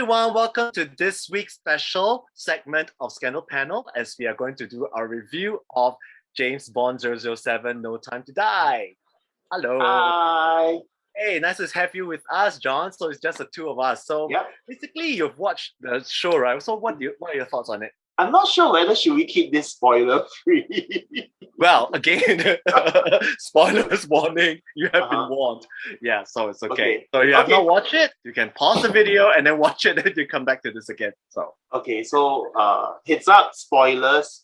everyone, welcome to this week's special segment of Scandal Panel as we are going to do our review of James Bond 007 No Time to Die. Hello. Hi. Hey, nice to have you with us, John. So it's just the two of us. So basically you've watched the show, right? So what are your thoughts on it? I'm not sure whether should we keep this spoiler free. Well, again, spoilers warning. You have been warned. Yeah, so it's okay. So you have not watched it, you can pause the video and then watch it and you come back to this again. So heads up, spoilers.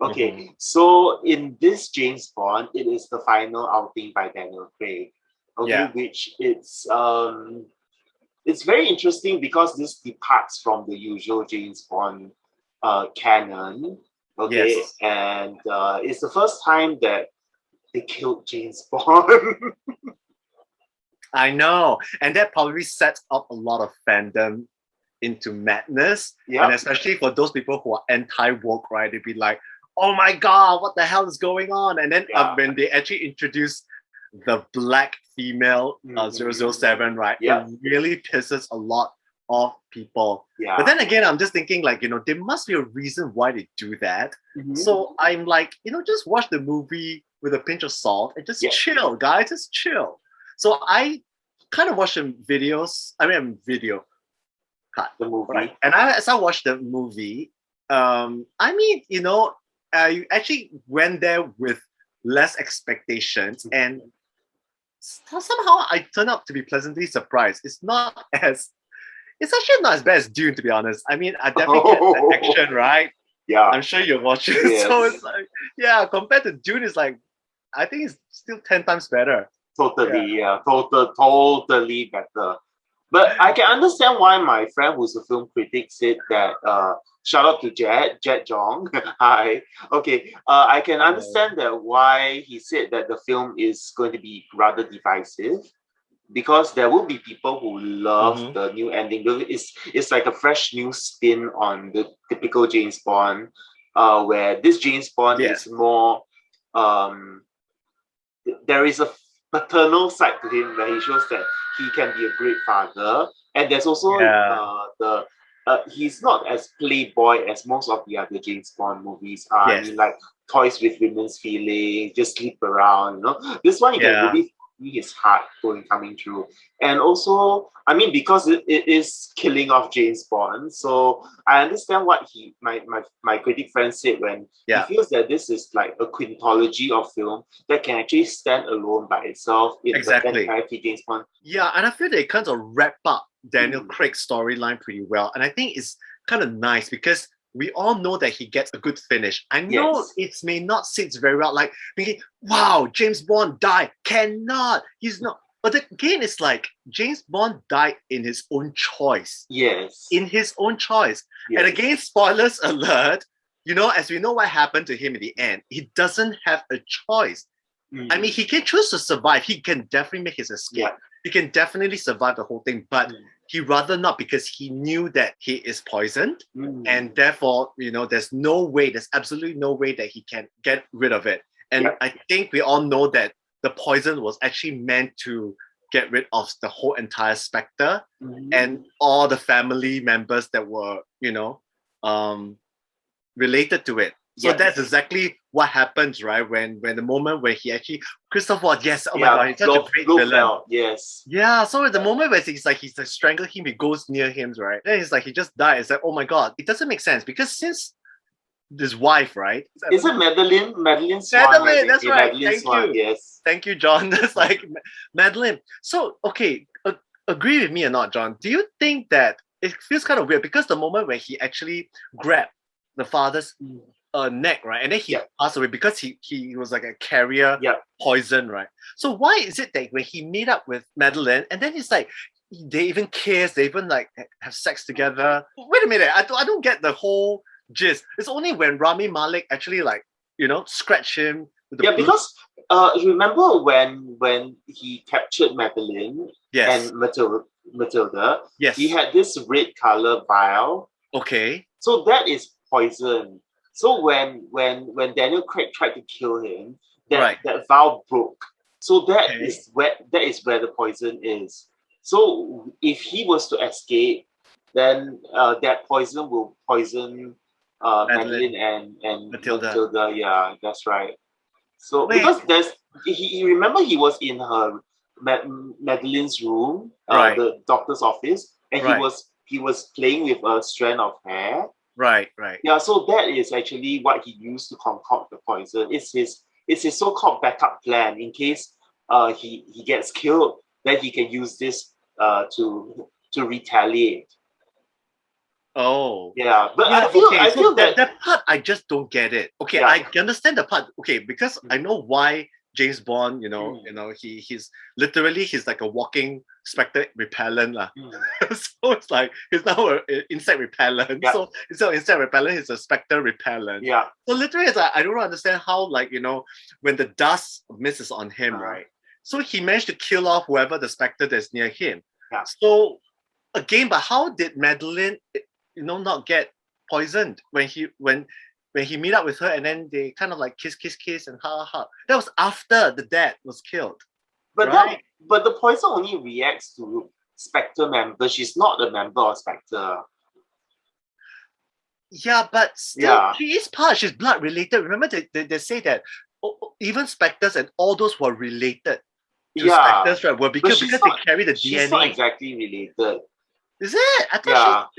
Okay, so in this James Bond, it is the final outing by Daniel Craig. Which it's very interesting because this departs from the usual James Bond canon. And it's the first time that they killed James Bond. I know, and that probably sets up a lot of fandom into madness. And especially for those people who are anti-woke, right? They'd be like, oh my god, what the hell is going on? And then when they actually introduce the black female 007, right? It really pisses a lot of people. But then again, I'm just thinking like, there must be a reason why they do that. So I'm like, just watch the movie with a pinch of salt and just chill, guys, just chill. So I kind of watched the videos, video cut. The movie. Right? And as I watched the movie, I actually went there with less expectations and somehow I turned out to be pleasantly surprised. It's actually not as bad as Dune, to be honest. I mean, I definitely get the action, right? Yeah. I'm sure you're watching. Yes. So it's like, compared to Dune, it's like, I think it's still 10 times better. Totally better. But I can understand why my friend who's a film critic said that, shout out to Jet Jong. Hi. Okay. I can understand that why he said that the film is going to be rather divisive. Because there will be people who love the new ending. It's like a fresh new spin on the typical James Bond, where this James Bond is more. There is a paternal side to him where he shows that he can be a great father, and there's also he's not as playboy as most of the other James Bond movies are. I mean, like toys with women's feelings, just sleep around. This one you can really his heart coming through, and also because it is killing off James Bond, so I understand what my critic friend said when he feels that this is like a quintology of film that can actually stand alone by itself in the entirety James Bond. And I feel they kind of wrap up Daniel Craig's storyline pretty well, and I think it's kind of nice because we all know that he gets a good finish. I know it may not sit very well, like thinking, wow, James Bond died. Cannot. He's not. But again, it's like James Bond died in his own choice. Yes. In his own choice. And again, spoilers alert, as we know what happened to him in the end, he doesn't have a choice. I mean, he can choose to survive. He can definitely make his escape. He can definitely survive the whole thing, but he rather not because he knew that he is poisoned and therefore, there's absolutely no way that he can get rid of it. And I think we all know that the poison was actually meant to get rid of the whole entire Spectre and all the family members that were, related to it. So that's exactly what happens, right? When the moment where he actually Christoph Waltz, my god, he's such a great villain. Yeah, so at the moment where he's like strangled him, he goes near him, right? Then it's like he just died. It's like, oh my god, it doesn't make sense because since this wife, right? Is it Madeline? Madeline Swan. Madeline, that's right. Thank you. Yes. Thank you, John. That's like Madeline. So okay, agree with me or not, John? Do you think that it feels kind of weird because the moment when he actually grabbed the father's neck, right? And then he passed away because he was like a carrier poison, right? So why is it that when he meet up with Madeline and then he's like, they even kiss, they even like have sex together? Wait a minute, I don't get the whole gist. It's only when Rami Malek actually like, scratch him with the because remember when he captured Madeline and Matilda, he had this red color vial. Okay. So that is poison. So when Daniel Craig tried to kill him, that valve broke. So that is where the poison is. So if he was to escape, then that poison will poison Madeline and Matilda. Yeah, that's right. So because he remember he was in her Madeline's room, the doctor's office, and he was playing with a strand of hair. Right. Yeah, so that is actually what he used to concoct the poison. It's his so-called backup plan in case he gets killed. Then he can use this to retaliate. Oh. Yeah, but yeah, I feel that part I just don't get it. Okay, yeah. I understand the part. Okay, because I know why James Bond, he's literally like a walking spectre repellent. So it's like he's now an insect repellent. Yeah. So instead of insect repellent, he's a spectre repellent. Yeah. So literally it's like I don't understand how, like, when the dust misses on him, right? So he managed to kill off whoever the spectre that's near him. Yeah. So again, but how did Madeline not get poisoned when he meet up with her, and then they kind of like kiss and ha. That was after the dad was killed. But right? But the poison only reacts to Spectre members. She's not a member of Spectre. Yeah, but still, she is part. She's blood related. Remember, they say that even Spectres and all those were related to Spectres, right? Well, because they carry the DNA. She's not exactly related. Is it? I thought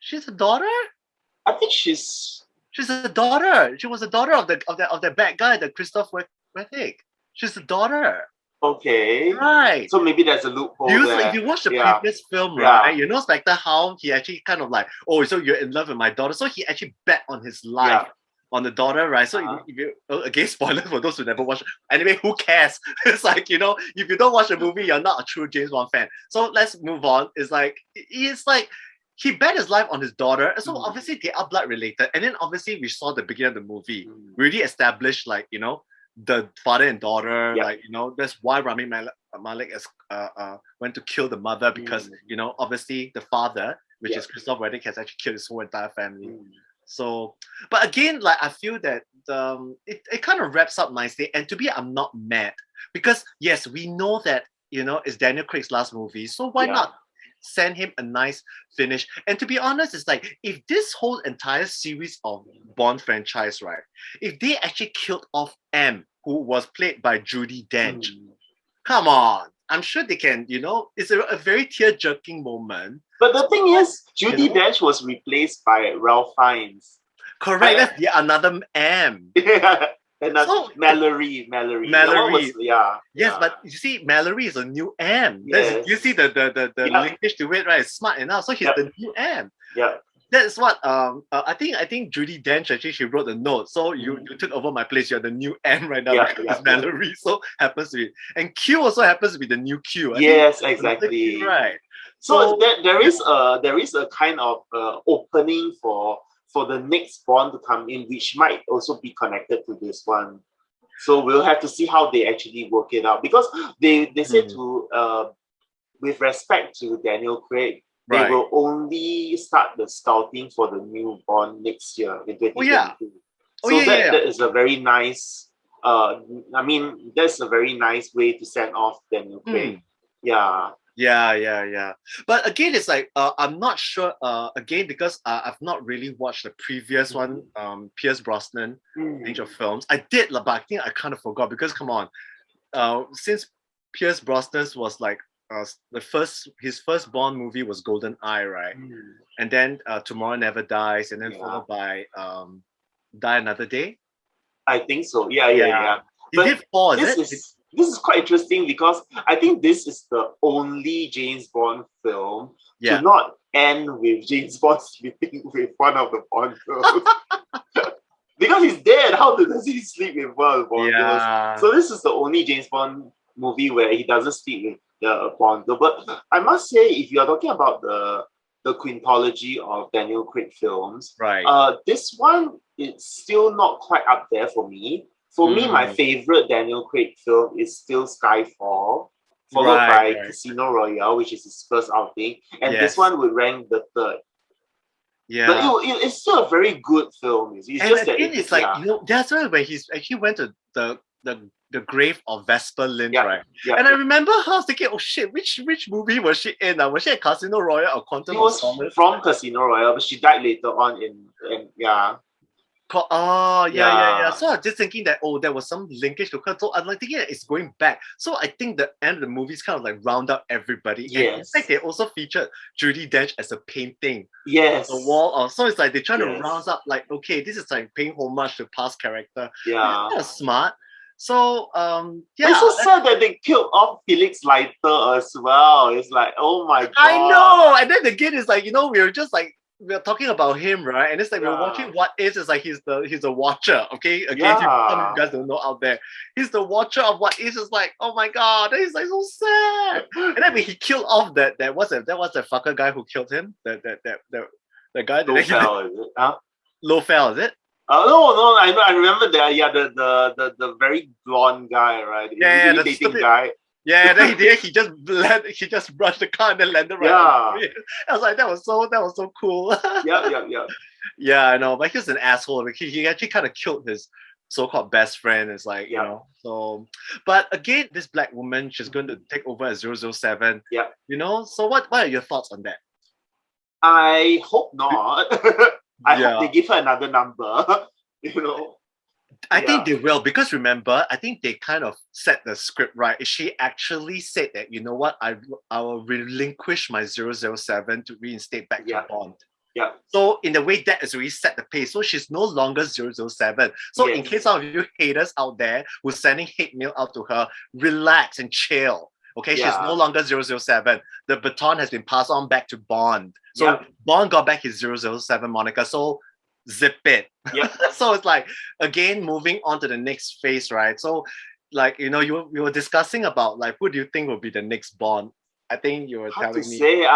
she's a daughter. I think she's a daughter. She was a daughter of the bad guy, the Christoph Wettig. She's a daughter. Okay. Right. So maybe there's a loophole there. If you watch the previous film, right, you know Spectre, how he actually kind of like, oh, so you're in love with my daughter. So he actually bet on his life on the daughter, right? So if you, again, spoilers for those who never watch. Anyway, who cares? It's like, if you don't watch the movie, you're not a true James Bond fan. So let's move on. It's like, he bet his life on his daughter. So obviously they are blood related. And then obviously we saw the beginning of the movie. Really established, like, the father and daughter, like, that's why Rami Malek went to kill the mother, because, obviously the father, which is Christoph Wettig, has actually killed his whole entire family. So, but again, like, I feel that it kind of wraps up nicely. And to me, I'm not mad, because yes, we know that, it's Daniel Craig's last movie. So why not send him a nice finish? And to be honest, it's like, if this whole entire series of Bond franchise, right, if they actually killed off M, who was played by Judi Dench, come on, I'm sure they can, it's a very tear-jerking moment. But the thing is, Judi Dench was replaced by Ralph Fiennes. Correct, that's another M. Mallory. Yes, but you see, Mallory is a new M. Yes. You see the linkage to it, right? It's smart enough. So he's the new M. Yeah. That's what I think Judi Dench actually, she wrote the note. So you took over my place. You're the new M right now, because it's Mallory. So happens to be, and Q also happens to be the new Q. Yes, exactly. Right. So there is a kind of opening for the next Bond to come in, which might also be connected to this one. So we'll have to see how they actually work it out, because they say to with respect to Daniel Craig, they will only start the scouting for the new Bond next year in 2022. That is a very nice. That's a very nice way to send off Daniel Craig. Yeah. But again, it's like, I'm not sure, again, because I've not really watched the previous one, Pierce Brosnan, range of films. I did, but I think I kind of forgot, because come on, since Pierce Brosnan was like, his first Bond movie was GoldenEye, right? And then Tomorrow Never Dies, and then followed by Die Another Day. I think so. Yeah. He did four, is it? This is quite interesting, because I think this is the only James Bond film to not end with James Bond sleeping with one of the Bond girls. Because he's dead. How does he sleep with one of the Bond girls? So this is the only James Bond movie where he doesn't sleep with the Bond girl. But I must say, if you're talking about the quintology of Daniel Craig films, this one is still not quite up there for me. For me, my favorite Daniel Craig film is still Skyfall, followed by Casino Royale, which is his first outing. And this one would rank the third. Yeah. But it's still a very good film. It's just that it's like, that's why when he actually went to the the grave of Vesper Lynd, Yeah, right? yeah, And I remember her, I was thinking, oh shit, which movie was she in? Was she at Casino Royale or she Quantum of was Solace? from Casino Royale, but she died later on in yeah. Oh, yeah. Yeah. So I was just thinking that, there was some linkage to her. So I'm like thinking that it's going back. So I think the end of the movie is kind of like round up everybody. And in Yes. fact, they also featured Judi Dench as a painting Yes. on the wall. So it's like they're trying to Yes. round up like, okay, this is like paying homage to past character. Yeah. It's kind of smart. So yeah. It's so sad that they killed off Felix Leiter as well. It's like, oh my god. I know. And then again, it's like, we were just like we're talking about him, right? And it's like we're watching What Is. It's like he's a watcher. Okay, again, some of you guys don't know out there. He's the watcher of What Is. It's like, oh my god, he's like so sad. And then when he killed off that was the fucker guy who killed him. The guy that Lofel, is it? Huh? Lofel, is it? No, I remember that. Yeah, the very blonde guy, right? Yeah, the stupid guy. Yeah, then he just brushed the car and then landed right. Yeah. I was like, that was so cool. Yeah. Yeah, I know, but he was an asshole. He actually kind of killed his so-called best friend. It's like, so. But again, this black woman, she's going to take over as 007. Yeah. So what are your thoughts on that? I hope not. I hope they give her another number. I think they will, because remember, I think they kind of set the script right. She actually said that, you know what, I will relinquish my 007 to reinstate back to Bond. Yeah. So in a way, that has already set the pace. So she's no longer 007. So in case some of you haters out there who's sending hate mail out to her, relax and chill. Okay, she's no longer 007. The baton has been passed on back to Bond. So Bond got back his 007 moniker. So zip it. Yeah. So it's like, again, moving on to the next phase, right? So like, you were discussing about like, who do you think will be the next Bond? I think you were telling me.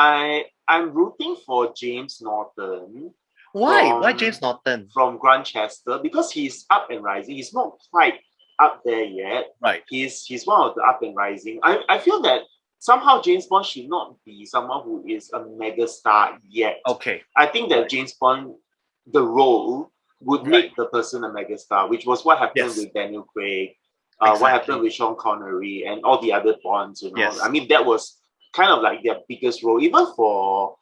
I'm rooting for James Norton. Why? Why James Norton? From Grantchester, because he's up and rising. He's not quite up there yet. Right. He's one of the up and rising. I feel that somehow James Bond should not be someone who is a mega star yet. Okay. I think that James Bond, the role, would make the person a megastar, which was what happened with Daniel Craig, what happened with Sean Connery, and all the other Bonds. I mean, that was kind of like their biggest role. Even for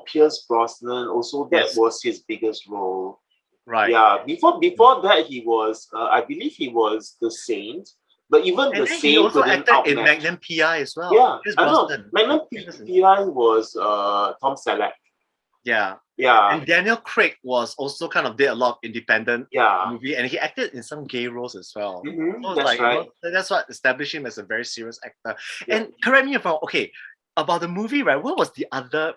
Pierce Brosnan, also that was his biggest role. Right. Yeah. Before that, he was, I believe he was the Saint. But even and the Saint he also acted in Magnum PI as well. Yeah, I know. Magnum PI was Tom Selleck. Yeah. Yeah. And Daniel Craig was also kind of did a lot of independent movie, and he acted in some gay roles as well. Mm-hmm, so that's right. That's what established him as a very serious actor. Yeah. And correct me if I'm about the movie, right? What was the other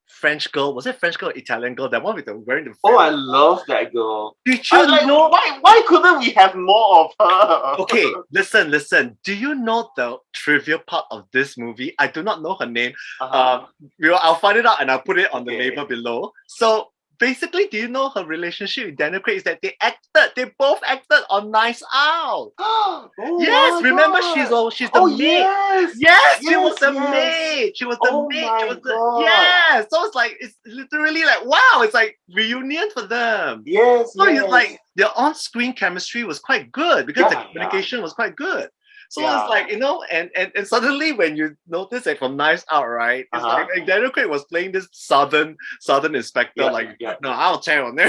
French girl? Was it French girl or Italian girl? That one with the wearing the. Oh, I love that girl. Did you know? Why couldn't we have more of her? Okay, listen. Do you know the trivia part of this movie? I do not know her name. I'll find it out and I'll put it on the label below. So basically, do you know her relationship with Daniel Craig is that they both acted on Nice Out. Yes, remember God. she's the maid. Yes, she was the maid. She was the maid. Yes. So it's like, it's literally like, wow, it's like reunion for them. Yes. So it's like their on-screen chemistry was quite good because the communication was quite good. So it's like, and suddenly when you notice it from Knives Out, right? It's like Daniel Craig was playing this southern inspector, no, I'll tell you. And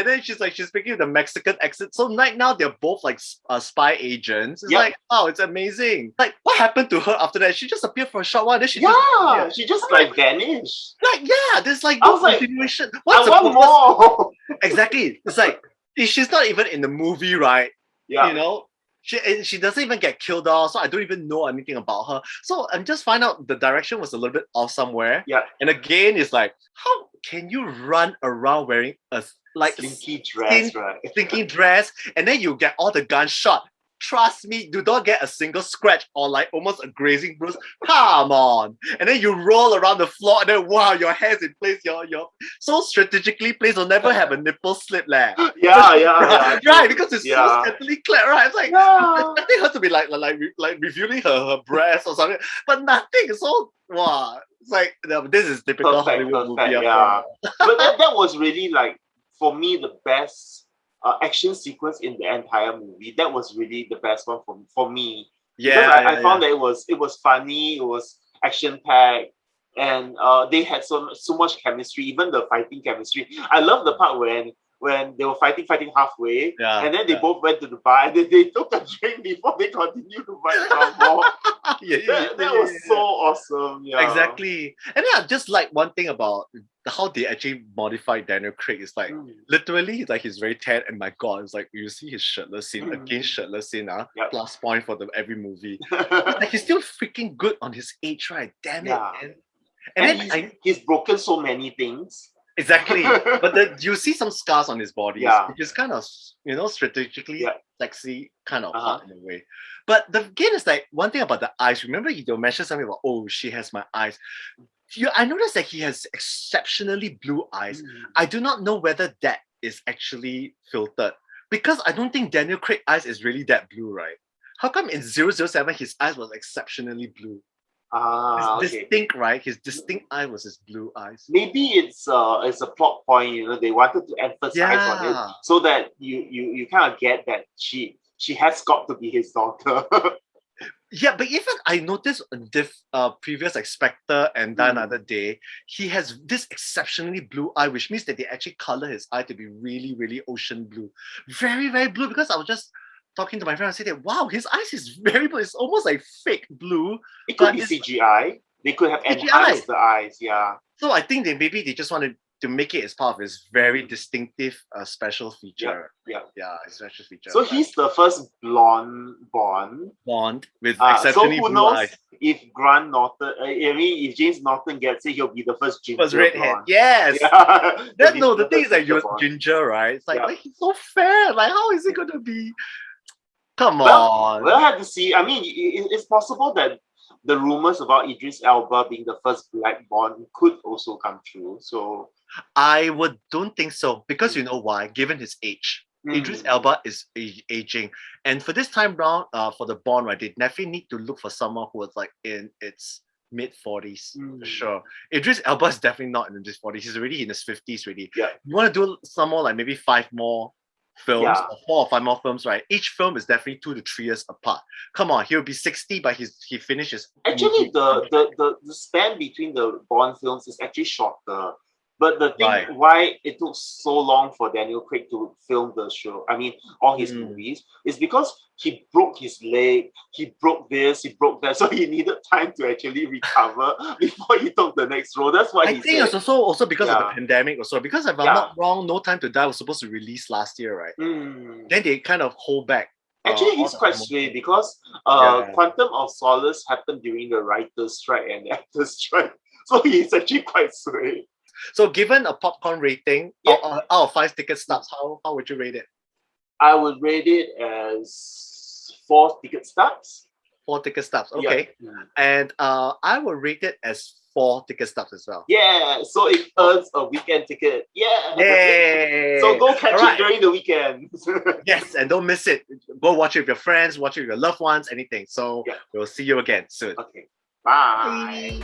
then she's speaking with the Mexican accent. So right now they're both like spy agents. It's like, oh, it's amazing. Like, what happened to her after that? She just appeared for a short while. Then she just like vanished. Like, there's like no continuation. I want more. Exactly. It's like, she's not even in the movie, right? Yeah. She doesn't even get killed off, so I don't even know anything about her. So I'm just find out the direction was a little bit off somewhere. Yeah. And again, it's like, how can you run around wearing a slinky dress, right? Slinky dress, and then you get all the gunshot. Trust me, you don't get a single scratch or like almost a grazing bruise. Come on. And then you roll around the floor and then wow, your hair's in place. You're so strategically placed, you'll never have a nipple slip left. Right, because it's so scantily clad, right? It's like nothing has to be like revealing her breast or something, but nothing. So wow. It's like this is typical Hollywood movie. Yeah. But that was really like for me the best action sequence in the entire movie. That was really the best one for me. Yeah, because I found that it was funny, it was action packed, and they had so much chemistry, even the fighting chemistry. I love the part when they were fighting halfway, and then they both went to the bar and then they took a drink before they continued to fight some more. That was so awesome. Yeah. Exactly. And yeah, just like one thing about how they actually modified Daniel Craig is like literally like he's very tan, and my god, it's like you see his shirtless scene again, shirtless scene, plus point for every movie. Like he's still freaking good on his age, right? Damn it. And then he's broken so many things. Exactly. But you see some scars on his body, which is kind of, strategically sexy, kind of hot in a way. But the again is like one thing about the eyes. Remember, you mentioned something about, oh, she has my eyes. I noticed that he has exceptionally blue eyes. I do not know whether that is actually filtered, because I don't think Daniel Craig's eyes is really that blue, right? How come in 007 his eyes was exceptionally blue? Distinct, right? His distinct eye was his blue eyes. Maybe it's a plot point, they wanted to emphasize on it so that you kind of get that she has got to be his daughter. Yeah, but even I noticed in previous like Spectre and Die Another Day, he has this exceptionally blue eye, which means that they actually color his eye to be really, really ocean blue. Very, very blue, because I was just talking to my friend and said that, wow, his eyes is very blue. It's almost like fake blue. It could be CGI. They could have enhanced the eyes, So I think maybe they just wanted to make it as part of his very distinctive special feature. Yeah, special feature. So he's the first blonde Bond with exceptionally blue eyes. If Grant Norton, if James Norton gets it, he'll be the first ginger redhead. blonde. Yes. The thing is that you're ginger, right? It's like, he's so fair. Like, how is it going to be? Come on. We'll have to see. I mean, it's possible that the rumors about Idris Elba being the first black Bond could also come true. So I don't think so, because you know why? Given his age, Idris Elba is aging, and for this time round, for the Bond, right, they definitely need to look for someone who was like in its mid-40s for sure. Idris Elba is definitely not in his 40s. He's already in his 50s already. Yeah. You want to do some more, like maybe 5 more films, or 4 or 5 more films, right? Each film is definitely 2 to 3 years apart. Come on, he'll be 60, but he finishes. Actually, the span between the Bond films is actually shorter. But the thing why it took so long for Daniel Craig to film the show, I mean, all his movies, is because he broke his leg, he broke this, he broke that, so he needed time to actually recover before he took the next role. That's why I think it's also because of the pandemic also. Because if I'm not wrong, No Time to Die was supposed to release last year, right? Then they kind of hold back. Actually, he's quite sway because Quantum of Solace happened during the writer's strike and the actor's strike. So he's actually quite sway. So given a popcorn rating, out of 5 ticket stubs, how would you rate it? I would rate it as 4 ticket stubs. 4 ticket stubs, okay. And I would rate it as 4 ticket stubs as well. Yeah, so it earns a weekend ticket. Yeah. Yay! So go catch it during the weekend. Yes, and don't miss it. Go watch it with your friends, watch it with your loved ones, anything. So we'll see you again soon. Okay. Bye.